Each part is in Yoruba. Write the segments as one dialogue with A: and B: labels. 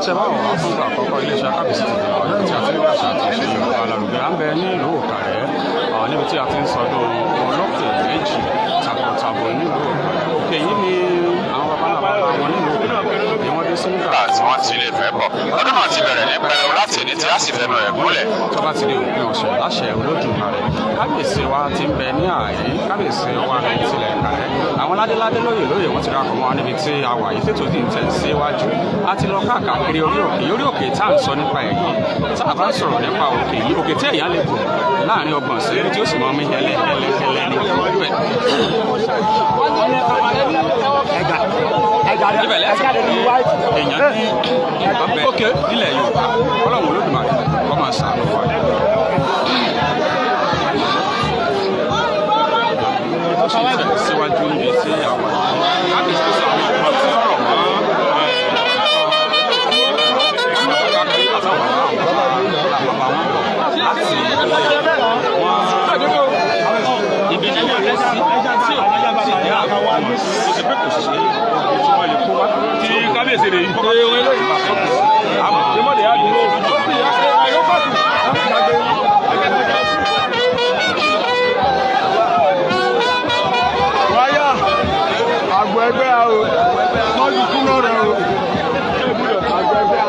A: tí ẹ bá wọ̀ wá fún ìgbà àkọ́kọ́ iléeṣẹ́ kábíyèsí ti dìbò ọdún tí a ti ń gbé àṣà àti ìṣe Yorùbá lárugẹ à ń bẹ ní ìlú Òkàrẹ́ níbi tí a ti ń sọdún olókè méjì tàbọ̀tàbọ̀ nílùú Òkàrẹ́. Òkè yìí ni àwọn babaláwa wọn nílùú Òkàrẹ́ ni wọ́n dé sí nígbà tí wọ́n ti lè fẹ́ bọ̀. Ọdún náà ti bẹ̀rẹ̀ ní pẹ̀lú láti ní tí a sì fẹ́ bẹ̀rẹ̀ gúnlẹ̀. tó bá ti di òpin ọ̀sẹ̀ láṣẹ Olódùmarè kábíyèsí wa ti ń bẹ ní ààyè kábíyèsí wa ní tilẹ̀ Ìkàrẹ́ àwọn ládéládé lóyè lóyè wọ́n ti rákọ̀ mọ́ níbi tí a wà yìí tètò tí ń tẹ̀ síwájú a ti lọ káàkiri orí òkè tá à ń sọ nípa ẹ̀ yìí tá a bá ń sọ̀rọ̀ nípa òkè yìí òkè tí èèyàn lè gùn láàrin ọgbọ̀n sí tí ó sì mọ́ mi hẹlẹ́hẹlẹ́ ní ibẹ̀. ibẹ̀ lẹ́sìn èèyàn ní ọbẹ̀ òkè nílẹ̀ Yorùbá Ọlọ́run Olódùmarè kó máa ṣàánú wa. síwájú níbi tí àwọn kábíyèsí sọ àwọn ọmọ tí ó rọ̀ mọ́ láti ibi tí wọ́n lé sí tí ní àwọn ọmọ tó ṣe pé kò sí tí wọ́n lè kó wá tí kábíyèsí rẹ̀ yìí kó wá àwọn ìmọ̀lẹ̀ yà dúró
B: àgbọ̀ ẹgbẹ́ o wọ́n ti kú lọ́rẹ̀ o àgbọ̀ ẹgbẹ́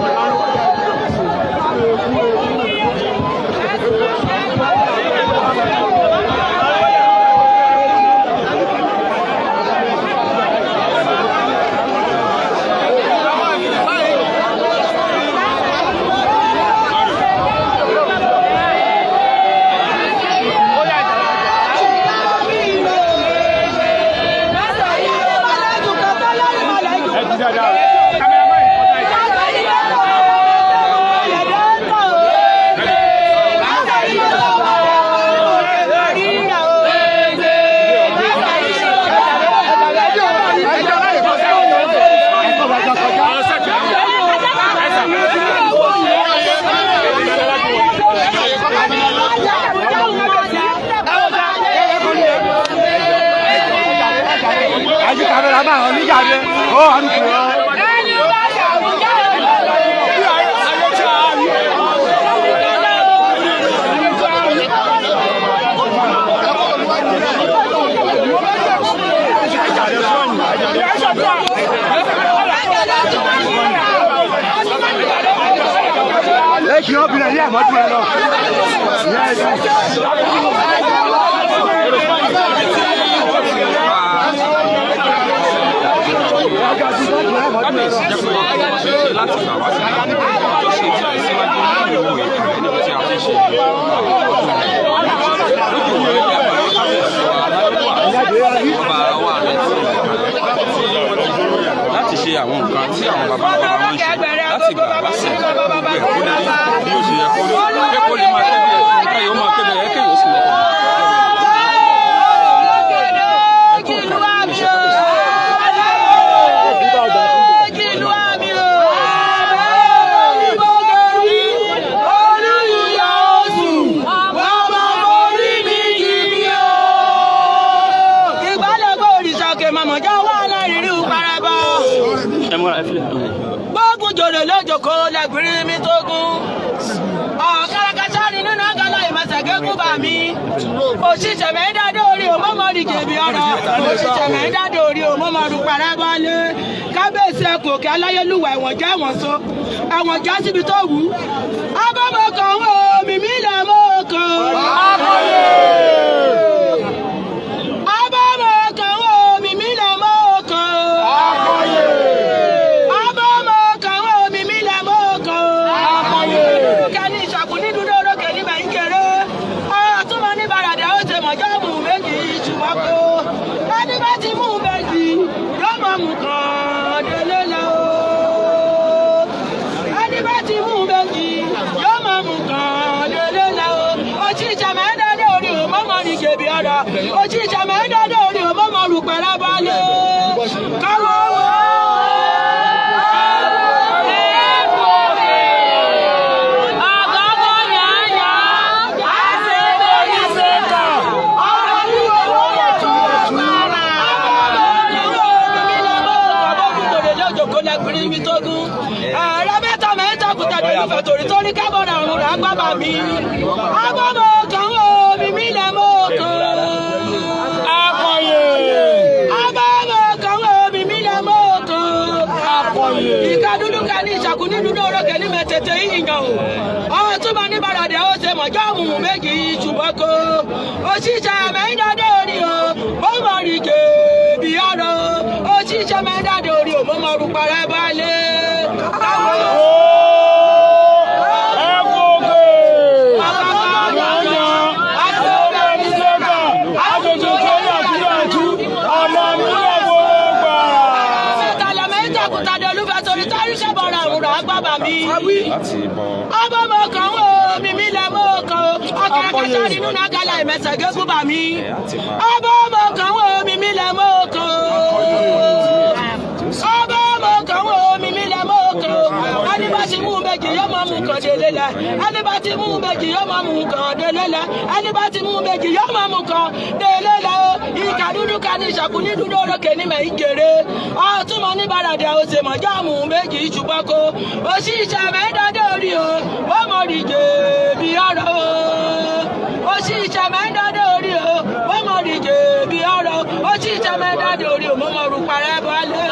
B: láti gbà wá sí tó ṣe tí a síwájú nínú ìwé Ìkàrẹ́ níbi tí a ti ṣe ọba wa láti ṣe àwọn nǹkan tí àwọn bàbá wọn ń ṣe láti gbà wá sí gbogbo ẹ̀kọ́ lórí bí ó ṣe yẹ kó lè máa kébẹ̀ ẹ̀ka yóò máa kébẹ̀ ẹ̀ka yóò sì lọ́kọ̀.
C: gbógun jòlè lójoko lẹgbìrín mi tó gún ọ̀kárakátá ni nínú àgàlà ìmọ̀sẹ̀gẹ́gùn bà mí òṣìṣẹ́ mẹ́ńdádé orí òmọ́mọ́rì jèbí ọ̀rọ̀ òṣìṣẹ́ mẹ́ńdádé orí òmọ́mọ́rù parabọ́lé kábíyèsí ẹkùn òkè aláyélúwà ẹ̀wọ̀n jẹ́ ẹ̀wọ̀n so ẹ̀wọ̀n já síbi tó wù ú abọ́mọkàn wo mímí lẹ̀ mọ́kàn. Òṣìṣẹ́ mẹ́ńdádé orí òmọ́mọ́rù pẹ̀lẹ́ balẹ̀ káwọ́ wọ́. Àgọ́gọ́ yàyà àṣẹ lórí ṣètò ọ̀rọ̀ wíwọ́ lóye tó para. Àbọ̀bọ̀ mi lọ́mọ́ ọ̀bọ̀gùn tòde lójó kó lẹ́gbìrín mi tó gún. Ẹ̀rọ mẹ́ta olùfẹ́ torí torí kábọ̀dà ọ̀run rà gbábà mi. Agbọ́mọ kan wo mímí lẹ̀ mọ́ kan.
D: Akọ̀yè.
C: Agbọ́mọ kan wo mímí lẹ̀ mọ́ kan.
D: Akọ̀yè.
C: Ìka dúdú ka ní ìṣàkú ní dúdú orókè ní mẹ́tẹ̀ẹ̀tẹ̀ ìyàn o. Ọ̀hún túbọ̀ ní bàràdẹ̀ ó ṣe mọ̀jọ́ mú méjì ṣùgbọ́n kó. Òṣìṣẹ́ mẹ́ńdádé orí o, ó mọ̀ rí kèébì ọ̀rọ̀. Òṣìṣẹ́ mẹ́ńdádé orí o, mo mọ̀ rúpa rẹ̀ balẹ̀. Ọmọ kan wo mímí lẹ mọ́ kan ọkàkàtà nínú nàgàlà ìmẹ̀sẹ̀ gégún bà mí. Ọmọ kan wo mímí lẹ mọ́ kan. Ọmọ kan wo mímí lẹ mọ́ kan. Ẹni bá ti mú méjì yóò máa mú kan délé lẹ. Ẹni bá ti mú méjì yóò máa mú kan délé lẹ. Ẹni bá ti mú méjì yóò máa mú kan délé lẹ o. Ìka dúdú ka ní ìṣàkú ní dúdú orókè ní mẹ̀ ìkéré. Ọ̀túnmọ̀ ní bàràdà ó ṣe mọ̀jọ́ mú méjì ṣùgbọ́n kó. Òṣìṣẹ́ mẹ́dọ́dé orí o, ó mọ̀ rí jèbí ọ̀rọ̀ o. Òṣìṣẹ́ mẹ́dọ́dé orí o, ó mọ̀ rí jèbí ọ̀rọ̀ o. Òṣìṣẹ́ mẹ́dọ́dé orí o, mo mọ̀ rú parẹ́ bọ́lẹ̀.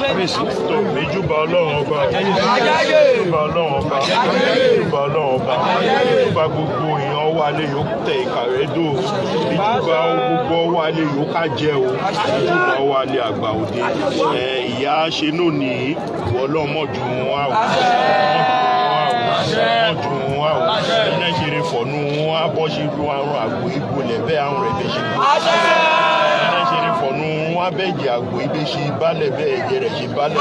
E: Ìjúbà Ọlọ́run ọba, ìjúbà Ọlọ́run ọba, ìjúbà Ọlọ́run ọba, ìjúbà gbogbo èèyàn wálé yóò tẹ ìkàrẹ́dò, ìjúbà gbogbo wálé yóò ká jẹ o, ìjúbà wálé àgbà òde. Ìyá ṣe náà ní Ọlọ́run mọ̀jú wọn àwọ̀, mọ̀jú wọn àwọ̀, ẹ̀yìn ìṣeré fọ̀nù wọn á bọ́ sí àrùn àgbo ìgbò lẹ́bẹ̀ẹ́ àrùn rẹ̀ bẹ́ẹ̀ ṣe gbó. Fọ̀nù wọn abẹ́jì àgbò ibi ṣe balẹ̀ bẹ́ẹ̀ ẹ̀jẹ̀ rẹ̀ ṣe balẹ̀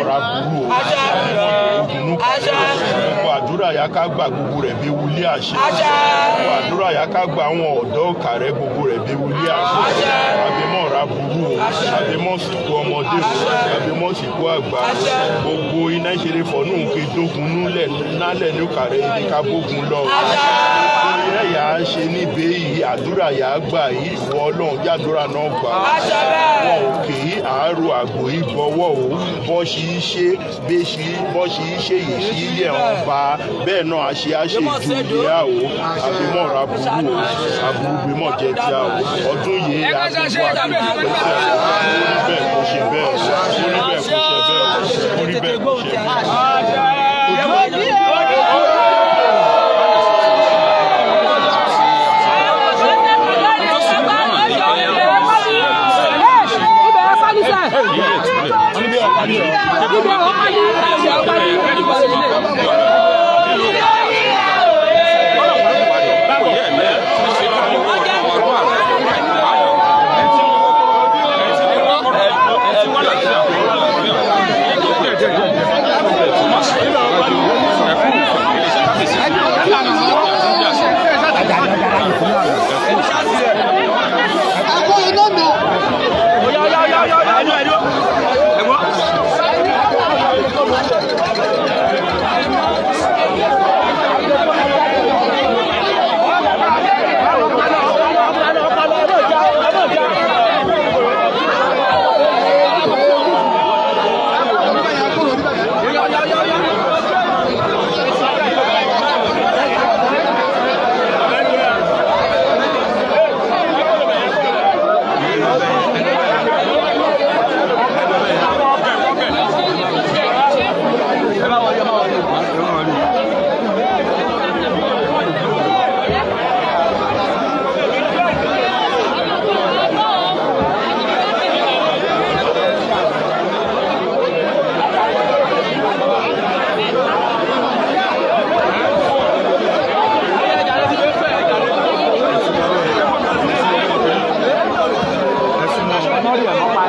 E: ọ̀rá burú o ìdùnnú gbogbo àdúrà yá ká gbà gbogbo rẹ̀ bí wulí àṣẹ gbogbo àdúrà yá ká gbà àwọn ọ̀dọ́ kàrẹ́ gbogbo rẹ̀ bí wulí àṣẹ àbímọ ọ̀rá burú o àbímọ sìnkú ọmọdé o àbímọ sìnkú àgbà gbogbo iná ìṣeré fọ̀nù òkè dógun nálẹ̀ ní kàrẹ́ ibi ká bógun lọ ìyá yà á ṣe níbi yìí àdúrà yà á gbà yìí ìwọ Ọlọ́run jádúrà náà gbà wọn òkè yìí àárò àgbò yìí bọwọ́ o bọ́ sí í ṣe bọ́ sí í ṣe yìí sí yẹ̀ wọ́n bá bẹ́ẹ̀ náà àṣe àṣe ju ìyá o àbímọ̀ra burú o àbúrú bímọ jẹ́ ti a o ọdún yìí àbúrú àbúrú bẹ́ẹ̀ kò ṣe bẹ́ẹ̀ orí bẹ́ẹ̀ kò ṣe bẹ́ẹ̀.
C: Ibe
D: Good.